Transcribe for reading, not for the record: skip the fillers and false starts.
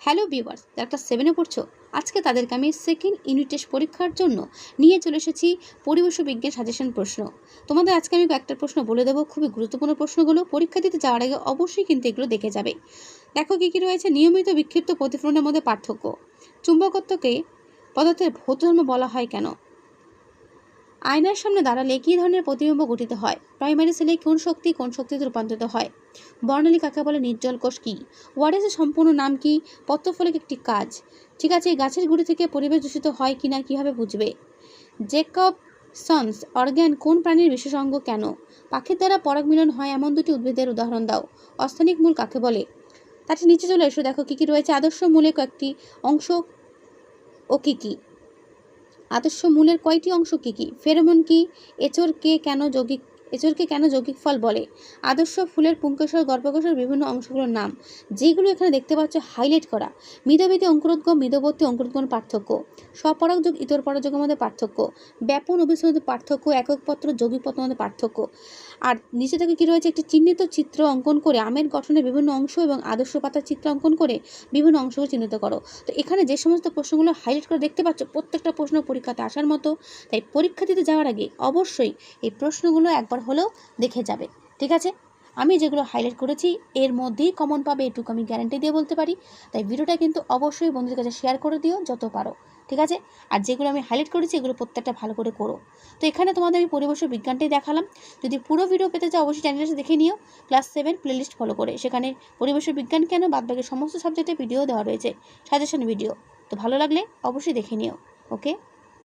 Hello viewers, যারা class 7-এ পড়ছো, আজকে তাদেরকে আমি সেকেন্ড ইউনিট টেস্ট পরীক্ষার জন্য নিয়ে চলে এসেছি পরিবেশ ও বিজ্ঞান সাজেশন প্রশ্ন। তোমাদের আজকে আমি কয়েকটা প্রশ্ন বলে দেবো, খুবই গুরুত্বপূর্ণ প্রশ্নগুলো। পরীক্ষা দিতে যাওয়ার আগে অবশ্যই কিন্তু এগুলো দেখে যাবে। দেখো কী কী রয়েছে। নিয়মিত বিক্ষিপ্ত প্রতিফলনের মধ্যে পার্থক্য। চুম্বকত্বকে পদার্থের ভৌত ধর্ম বলা হয় কেন? আয়নার সামনে দাঁড়ালে কী ধরনের প্রতিবিম্ব গঠিত হয়? প্রাইমারি সেলে কোন শক্তিতে রূপান্তরিত হয়? বর্ণালী কাকে বলে? নির্জল কোষ কী? ওয়ারেসের সম্পূর্ণ নাম কি? পত্রফলক একটি কাজ। ঠিক আছে, গাছের গুঁড়ি থেকে পরিবেশ দূষিত হয় কিনা কীভাবে বুঝবে? জেকবসন্স অর্গ্যান কোন প্রাণীর বিশেষ অঙ্গ কেন? পাখির দ্বারা পরাগ মিলন হয় এমন দুটি উদ্ভিদের উদাহরণ দাও। অস্থানিক মূল কাকে বলে? তার নিচে চলে এসো, দেখো কী কী রয়েছে। আদর্শ মূলে কয়েকটি অংশ ও কী কী? আদর্শ মূলের কয়টি অংশ কী কী? ফেরোমন কি? এচরকে কেন যৌগিক ফল বলে? আদর্শ ফুলের পুংকেশর গর্ভকেশর বিভিন্ন অংশগুলোর নাম, যেগুলো এখানে দেখতে পাচ্ছ হাইলাইট করা। মিতব্যয়ী অঙ্কুরোদ্গম মিতবর্তী অঙ্কুরোদ্গমের পার্থক্য, স্বপরাগ যোগ ইতর পরাযোগের মধ্যে পার্থক্য, ব্যাপন অভিশ্রেণীর মধ্যে পার্থক্য, একক পত্র যৌগিক পত্রের মধ্যে পার্থক্য। আর নিচে থেকে কী রয়েছে? একটি চিহ্নিত চিত্র অঙ্কন করে আমের গঠনের বিভিন্ন অংশ এবং আদর্শ পাতার চিত্র অঙ্কন করে বিভিন্ন অংশকে চিহ্নিত করো। তো এখানে যে সমস্ত প্রশ্নগুলো হাইলাইট করে দেখতে পাচ্ছ, প্রত্যেকটা প্রশ্ন পরীক্ষাতে আসার মতো। তাই পরীক্ষা দিতে যাওয়ার আগে অবশ্যই এই প্রশ্নগুলো একবার হলেও দেখে যাবে। ঠিক আছে, আমি যেগুলো হাইলাইট করেছি এর মধ্যেই কমন পাবে, এটুকু আমি গ্যারান্টি দিয়ে বলতে পারি। তাই ভিডিওটা কিন্তু অবশ্যই বন্ধুদের কাছে শেয়ার করে দিও যত পারো। ঠিক আছে, আর যেগুলো আমি হাইলাইট করেছি এগুলো প্রত্যেকটা ভালো করে করো। তো এখানে তোমাদের আমি পরিবেশ ও বিজ্ঞানটাই দেখালাম। যদি পুরো ভিডিও পেতে চাও অবশ্যই চ্যানেলটা দেখে নিও ক্লাস 7 প্লেলিস্ট ফলো করে। সেখানে পরিবেশ ও বিজ্ঞান কেন বাদবাকি সমস্ত সাবজেক্টের ভিডিও দেওয়া রয়েছে, সাজেশন ভিডিও। তো ভালো লাগলে অবশ্যই দেখে নিও। ওকে।